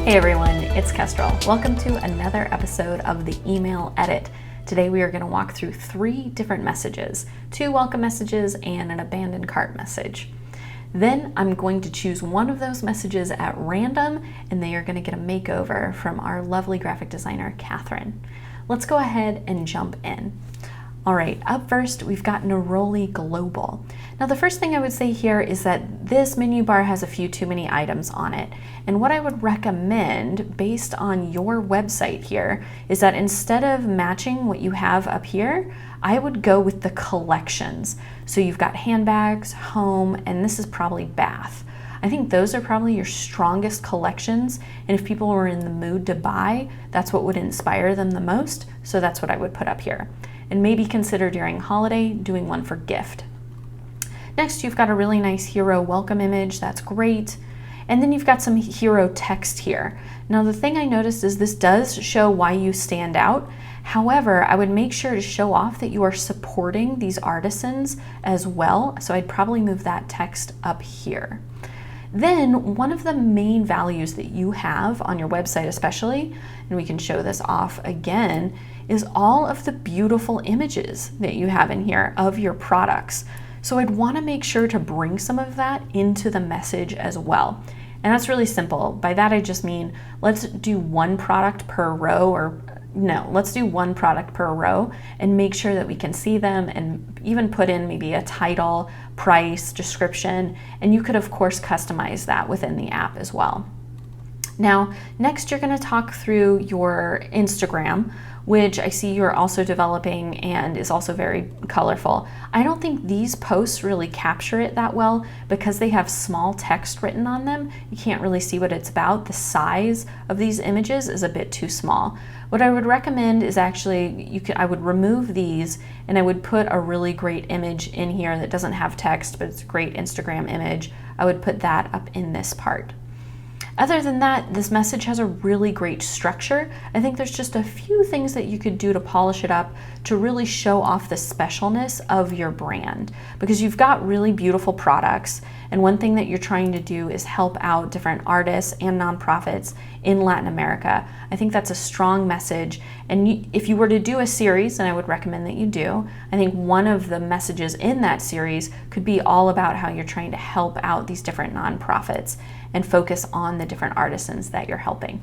Hey everyone, it's Kestrel. Welcome to another episode of the Email Edit. Today we are going to walk through 3 different messages, 2 welcome messages and an abandoned cart message. Then I'm going to choose one of those messages at random and they are going to get a makeover from our lovely graphic designer, Catherine. Let's go ahead and jump in. All right, up first, we've got Neroli Global. Now, the first thing I would say here is that this menu bar has a few too many items on it. And what I would recommend, based on your website here, is that instead of matching what you have up here, I would go with the collections. So you've got handbags, home, and this is probably bath. I think those are probably your strongest collections, and if people were in the mood to buy, that's what would inspire them the most, so that's what I would put up here. And maybe consider during holiday doing one for gift. Next, you've got a really nice hero welcome image, that's great. And then you've got some hero text here. Now the thing I noticed is this does show why you stand out. However, I would make sure to show off that you are supporting these artisans as well, so I'd probably move that text up here. Then one of the main values that you have on your website especially, and we can show this off again, is all of the beautiful images that you have in here of your products. So I'd want to make sure to bring some of that into the message as well. And that's really simple. By that I just mean, let's do one product per row, let's do one product per row and make sure that we can see them and even put in maybe a title, price, description, and you could of course customize that within the app as well. Now, next you're going to talk through your Instagram, which I see you're also developing and is also very colorful. I don't think these posts really capture it that well because they have small text written on them. You can't really see what it's about. The size of these images is a bit too small. What I would recommend is actually, I would remove these and I would put a really great image in here that doesn't have text, but it's a great Instagram image. I would put that up in this part. Other than that, this message has a really great structure. I think there's just a few things that you could do to polish it up to really show off the specialness of your brand, because you've got really beautiful products, and one thing that you're trying to do is help out different artists and nonprofits in Latin America. I think that's a strong message, and if you were to do a series, and I would recommend that you do, I think one of the messages in that series could be all about how you're trying to help out these different nonprofits and focus on the different artisans that you're helping.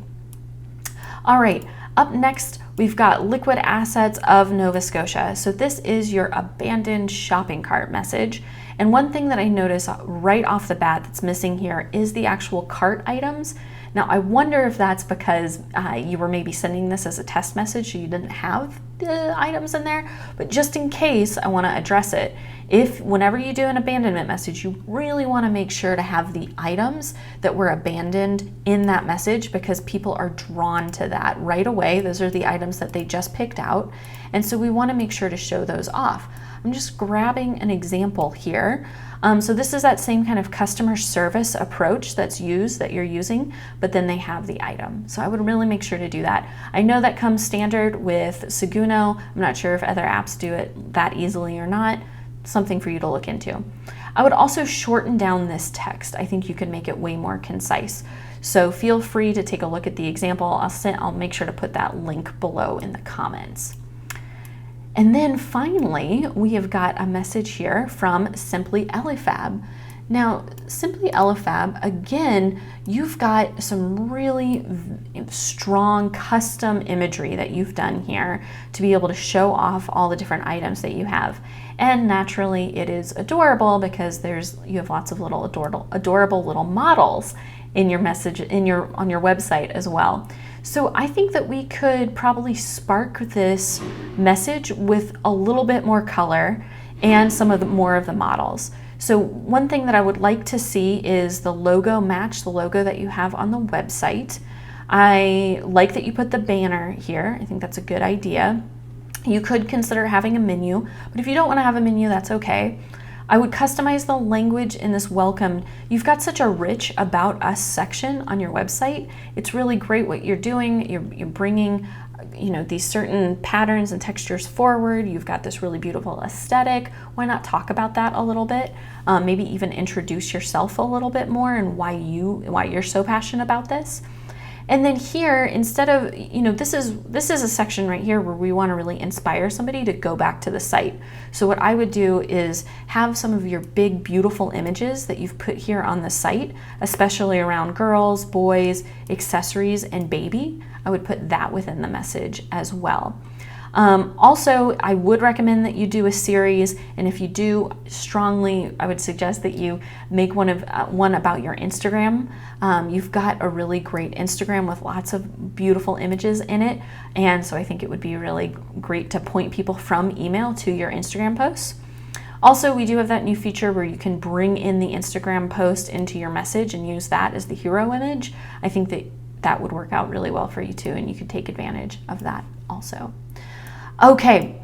All right, up next, we've got Liquid Assets of Nova Scotia. So this is your abandoned shopping cart message. And one thing that I notice right off the bat that's missing here is the actual cart items. Now, I wonder if that's because you were maybe sending this as a test message, so you didn't have the items in there, but just in case, I want to address it. If whenever you do an abandonment message, you really want to make sure to have the items that were abandoned in that message, because people are drawn to that right away. Those are the items that they just picked out. And so we want to make sure to show those off. I'm just grabbing an example here. So this is that same kind of customer service approach that you're using, but then they have the item. So I would really make sure to do that. I know that comes standard with Seguno. I'm not sure if other apps do it that easily or not. Something for you to look into. I would also shorten down this text. I think you could make it way more concise. So feel free to take a look at the example. I'll make sure to put that link below in the comments. And then finally, we have got a message here from Simply Elifab. Now, Simply Elifab, again, you've got some really strong custom imagery that you've done here to be able to show off all the different items that you have. And naturally, it is adorable because you have lots of little adorable little models in your message on your website as well. So I think that we could probably spark this message with a little bit more color and more of the models. So one thing that I would like to see is the logo match the logo that you have on the website. I like that you put the banner here. I think that's a good idea. You could consider having a menu, but if you don't want to have a menu, that's okay. I would customize the language in this welcome. You've got such a rich About Us section on your website. It's really great what you're doing. You're bringing these certain patterns and textures forward. You've got this really beautiful aesthetic. Why not talk about that a little bit? Maybe even introduce yourself a little bit more and why you're so passionate about this. And then here, instead of, this is a section right here where we want to really inspire somebody to go back to the site. So what I would do is have some of your big, beautiful images that you've put here on the site, especially around girls, boys, accessories, and baby. I would put that within the message as well. Also, I would recommend that you do a series, and if you do, strongly, I would suggest that you make one about your Instagram. You've got a really great Instagram with lots of beautiful images in it, and so I think it would be really great to point people from email to your Instagram posts. Also, we do have that new feature where you can bring in the Instagram post into your message and use that as the hero image. I think that would work out really well for you too, and you could take advantage of that also. Okay,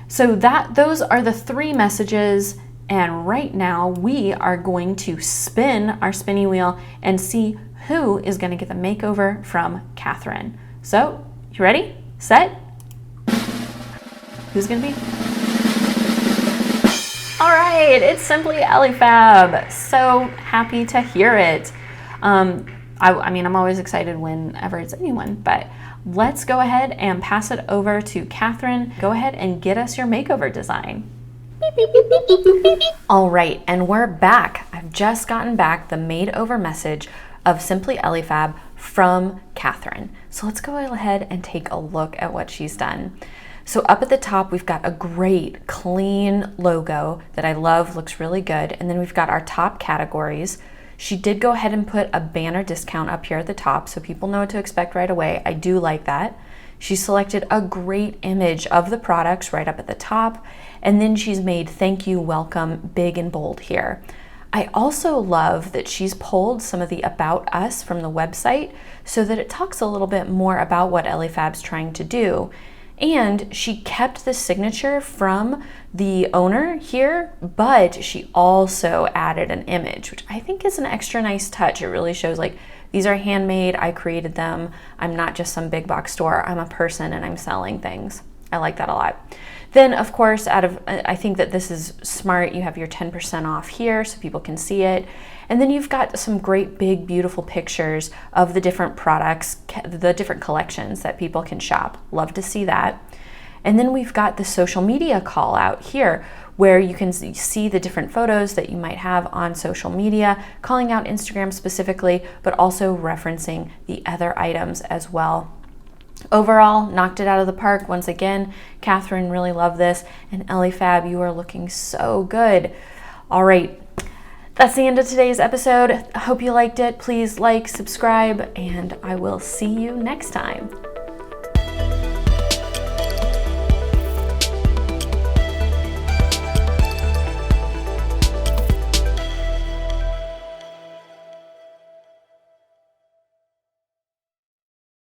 so those are the 3 messages, and right now we are going to spin our spinny wheel and see who is going to get the makeover from Catherine. So, you ready? Set? Who's going to be? All right, it's simply Elifab. So happy to hear it. I mean, I'm always excited whenever it's anyone, but let's go ahead and pass it over to Catherine. Go ahead and get us your makeover design. All right, and we're back. I've just gotten back the made over message of Simply Elifab from Catherine. So let's go ahead and take a look at what she's done. So up at the top, we've got a great clean logo that I love, looks really good. And then we've got our top categories. She did go ahead and put a banner discount up here at the top so people know what to expect right away. I do like that. She selected a great image of the products right up at the top, and then she's made thank you, welcome, big and bold here. I also love that she's pulled some of the About Us from the website so that it talks a little bit more about what Elifab's trying to do. And she kept the signature from the owner here, but she also added an image, which I think is an extra nice touch. It really shows like, these are handmade, I created them. I'm not just some big box store, I'm a person and I'm selling things. I like that a lot. Then of course, I think that this is smart. You have your 10% off here so people can see it. And then you've got some great big beautiful pictures of the different products, the different collections that people can shop. Love to see that. And then we've got the social media call out here where you can see the different photos that you might have on social media, calling out Instagram specifically, but also referencing the other items as well. Overall, knocked it out of the park. Once again, Catherine really loved this, and Elifab, you are looking so good. All right, that's the end of today's episode. I hope you liked it. Please like, subscribe, and I will see you next time.